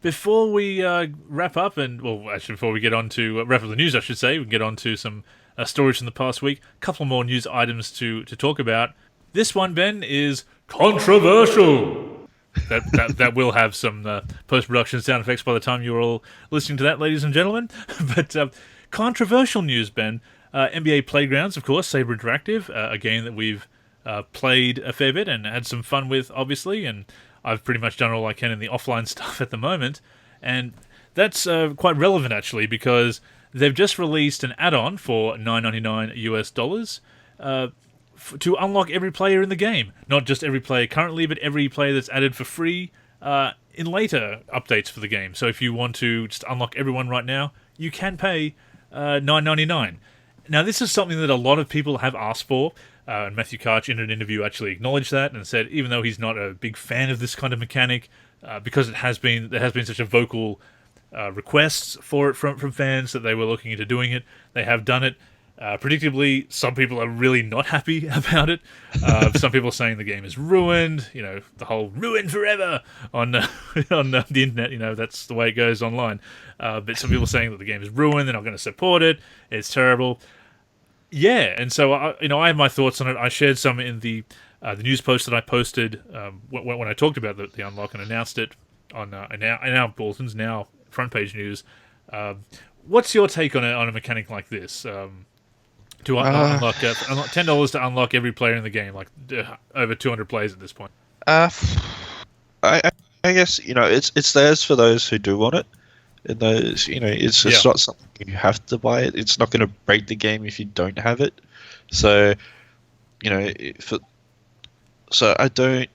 Before we wrap up, and well, actually, before we get on to wrap up the news, I should say, we can get on to some stories from the past week. A couple more news items to talk about. This one, Ben, is controversial. That will have some post production sound effects by the time you're all listening to that, ladies and gentlemen. But controversial news, Ben. NBA Playgrounds, of course, Saber Interactive, a game that we've played a fair bit and had some fun with, obviously, and I've pretty much done all I can in the offline stuff at the moment, and that's quite relevant actually because they've just released an add-on for $9.99 US dollars to unlock every player in the game. Not just every player currently, but every player that's added for free in later updates for the game. So if you want to just unlock everyone right now, you can pay $9.99. Now, this is something that a lot of people have asked for, and Matthew Karch in an interview actually acknowledged that and said, even though he's not a big fan of this kind of mechanic, because there has been such a vocal requests for it from fans that they were looking into doing it, they have done it. Predictably, some people are really not happy about it. Some people are saying the game is ruined. You know, the whole "ruined forever" on on the internet. You know, that's the way it goes online. But some people are saying that the game is ruined. They're not going to support it. It's terrible. Yeah, and so I have my thoughts on it. I shared some in the news post that I posted when I talked about the unlock and announced it on in our bulletins, now front page news. What's your take on a mechanic like this? To unlock $10 to unlock every player in the game, like over 200 players at this point. Uh, I I I guess it's theirs for those who do want it. And those it's Yeah, not something you have to buy it. It's not going to break the game if you don't have it. So you know, if it, so I don't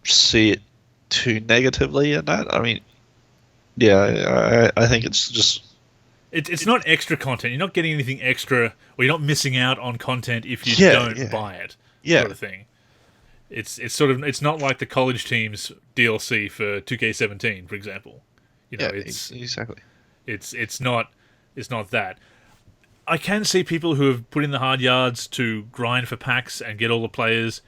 see it too negatively in that. I mean, yeah, I think it's just it's not extra content. You're not getting anything extra, or you're not missing out on content if you yeah, don't yeah, buy it, yeah, sort of thing. It's sort of it's not like the college teams DLC for 2K17, for example. You know, yeah, exactly. it's not that. I can see people who have put in the hard yards to grind for packs and get all the players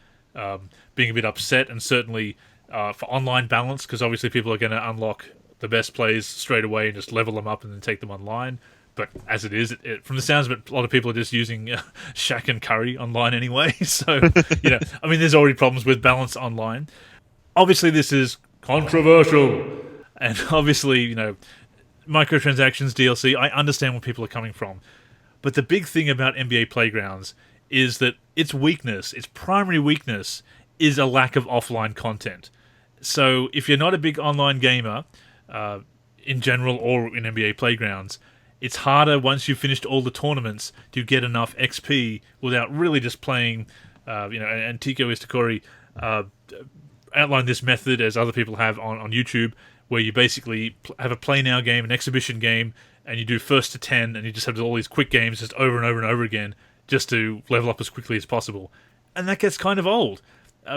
being a bit upset, and certainly for online balance, because obviously people are going to unlock the best players straight away and just level them up and then take them online. But as it is, from the sounds of it, a lot of people are just using Shaq and Curry online anyway. So, I mean, there's already problems with balance online. Obviously, this is controversial. And obviously, microtransactions, DLC, I understand where people are coming from. But the big thing about NBA Playgrounds is that its primary weakness, is a lack of offline content. So if you're not a big online gamer, in general or in NBA Playgrounds, it's harder once you've finished all the tournaments to get enough XP without really just playing, and Tico Istakori outlined this method as other people have on YouTube, where you basically have a play now game, an exhibition game, and you do first to 10, and you just have all these quick games just over and over and over again, just to level up as quickly as possible. And that gets kind of old,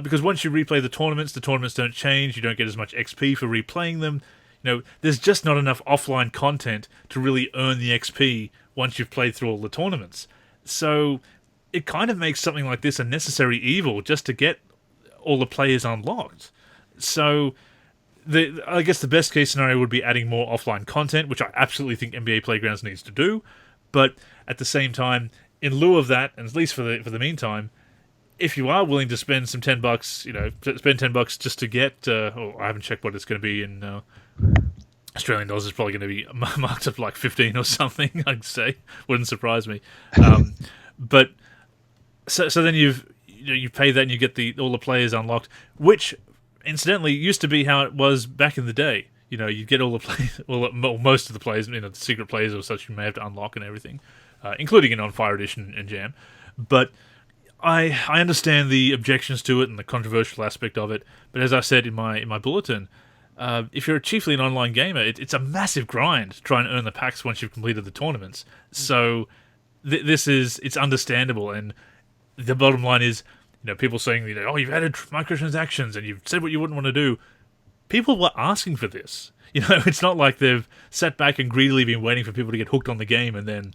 because once you replay the tournaments don't change, you don't get as much XP for replaying them. There's just not enough offline content to really earn the XP once you've played through all the tournaments. So it kind of makes something like this a necessary evil just to get all the players unlocked. So I guess the best case scenario would be adding more offline content, which I absolutely think NBA Playgrounds needs to do. But at the same time, in lieu of that, and at least for the meantime, if you are willing to spend some $10, spend $10 just to get, I haven't checked what it's going to be in Australian dollars. It's probably going to be marked up like 15 or something. I'd say, wouldn't surprise me. But so then you pay that and you get all the players unlocked, which incidentally used to be how it was back in the day. You get all the players, well, most of the players, the secret players or such you may have to unlock and everything, including in On Fire Edition and Jam. But I understand the objections to it and the controversial aspect of it. But as I said in my bulletin, if you're chiefly an online gamer, it's a massive grind to try and earn the packs once you've completed the tournaments. So it's understandable, and the bottom line is, people saying, you've added microtransactions and you've said what you wouldn't want to do. People were asking for this. It's not like they've sat back and greedily been waiting for people to get hooked on the game and then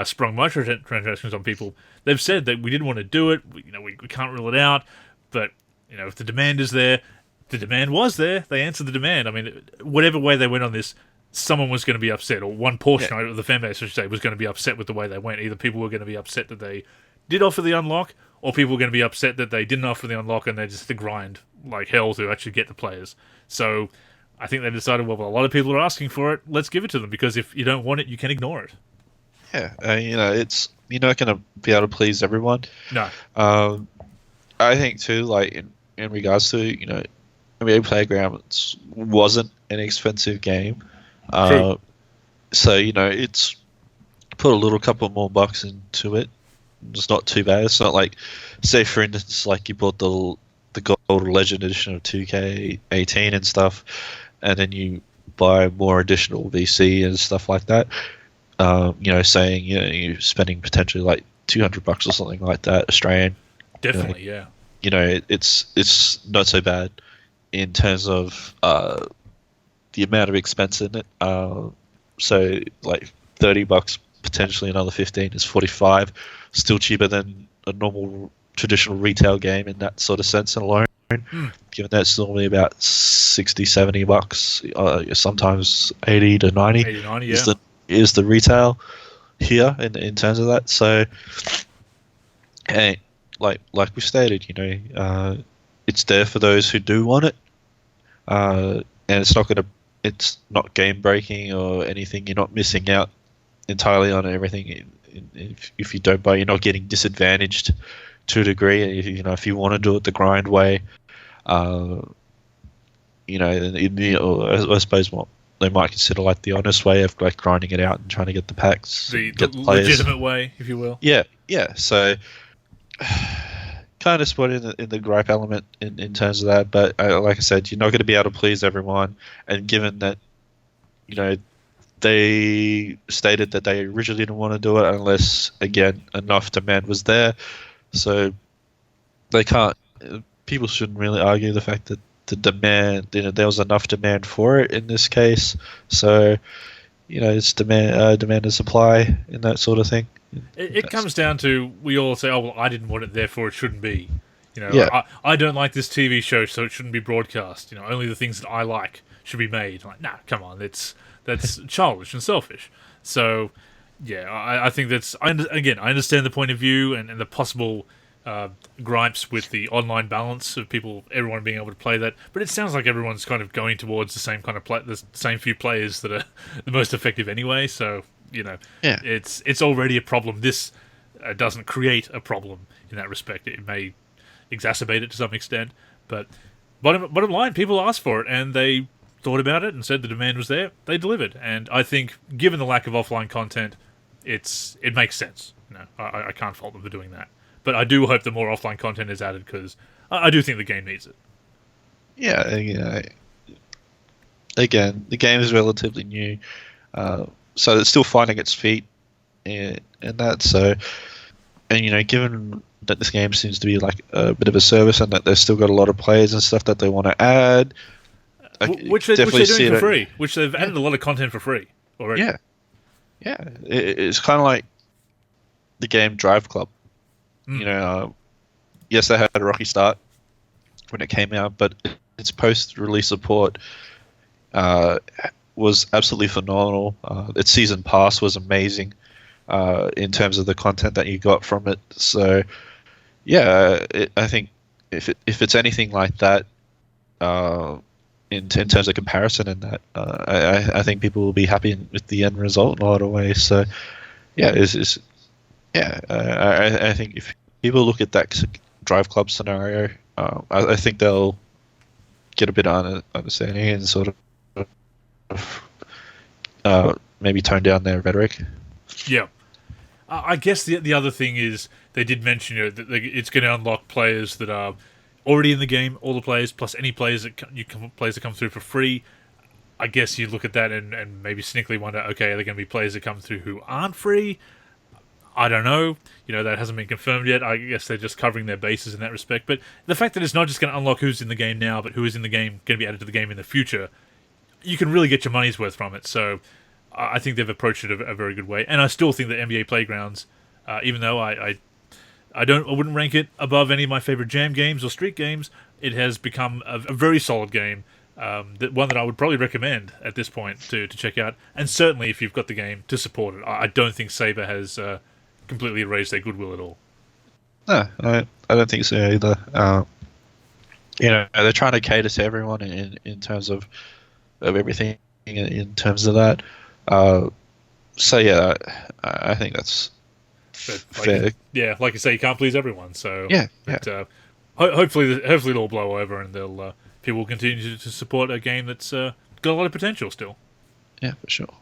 sprung microtransactions on people. They've said that we didn't want to do it. We can't rule it out, but if the demand is there, the demand was there. They answered the demand. I mean, whatever way they went on this, someone was going to be upset, or one Yeah, portion of the fan base, I should say, was going to be upset with the way they went. Either people were going to be upset that they did offer the unlock, or people were going to be upset that they didn't offer the unlock and they just had to grind like hell to actually get the players. So I think they decided, well, a lot of people are asking for it. Let's give it to them, because if you don't want it, you can ignore it. yeah. It's you're not going to be able to please everyone. No, Um, I think too, like in regards to NBA Playgrounds wasn't an expensive game, true. so it's put a little couple more bucks into it. It's not too bad. It's not like, say for instance, like you bought the Gold Legend edition of 2K18 and stuff, and then you buy more additional VC and stuff like that. Saying you're spending potentially like $200 or something like that Australian. Definitely, yeah. It's not so bad in terms of the amount of expense in it. So like $30, potentially another 15 is 45, still cheaper than a normal traditional retail game in that sort of sense alone. Hmm. Given that it's normally about 60, $70, sometimes 80 to 90 80, 90, is yeah. the retail here in terms of that. So, and like we stated, it's there for those who do want it, and it's not game breaking or anything. You're not missing out entirely on everything. If you don't buy, you're not getting disadvantaged to a degree. If you want to do it the grind way, uh, I suppose what they might consider like the honest way of like grinding it out and trying to get the packs, The get the players. legitimate way, if you will. Yeah, yeah. So kind of spot in the gripe element in terms of that, but like I said, you're not going to be able to please everyone, and given that they stated that they originally didn't want to do it unless again enough demand was there, so they can't. People shouldn't really argue the fact that the demand, there was enough demand for it in this case. So, it's demand and supply in that sort of thing. It comes down to, we all say, oh, well, I didn't want it, therefore it shouldn't be. Yeah. I don't like this TV show, so it shouldn't be broadcast. Only the things that I like should be made. Like, nah, come on, that's childish and selfish. So, yeah, I think I understand the point of view and the possible gripes with the online balance of everyone being able to play that, but it sounds like everyone's kind of going towards the same kind of the same few players that are the most effective anyway. So Yeah. it's already a problem. This doesn't create a problem in that respect. It may exacerbate it to some extent, but bottom line, people asked for it and they thought about it and said the demand was there. They delivered, and I think given the lack of offline content, it makes sense. I can't fault them for doing that. But I do hope that more offline content is added, because I do think the game needs it. Yeah, again, the game is relatively new, so it's still finding its feet and that. So, and given that this game seems to be like a bit of a service and that they've still got a lot of players and stuff that they want to add, Which they're doing for free. Which they've added a lot of content for free already. Yeah, yeah. It's kind of like the game Drive Club. Yes, they had a rocky start when it came out, but its post-release support was absolutely phenomenal. Its season pass was amazing in terms of the content that you got from it. So, yeah, I think if it's anything like that, in terms of comparison and that, I think people will be happy with the end result in a lot of ways. So, yeah, I think if people look at that Drive Club scenario, I think they'll get a bit of understanding and sort of maybe tone down their rhetoric. Yeah. I guess the other thing is they did mention that it's going to unlock players that are already in the game, all the players, plus any players that come through for free. I guess you look at that and maybe cynically wonder, okay, are there going to be players that come through who aren't free? I don't know. That hasn't been confirmed yet. I guess they're just covering their bases in that respect. But the fact that it's not just going to unlock who's in the game now, but who is in the game going to be added to the game in the future, you can really get your money's worth from it. So I think they've approached it a very good way. And I still think that NBA Playgrounds, even though I wouldn't rank it above any of my favorite Jam games or Street games, it has become a very solid game. One that I would probably recommend at this point to check out, and certainly if you've got the game to support it. I don't think Saber has completely erased their goodwill at all. No, I don't think so either. They're trying to cater to everyone in terms of everything in terms of that. So yeah, I think that's fair. Like you say, you can't please everyone. So Yeah, hopefully it'll all blow over, and people will continue to support a game that's got a lot of potential still. Yeah, for sure.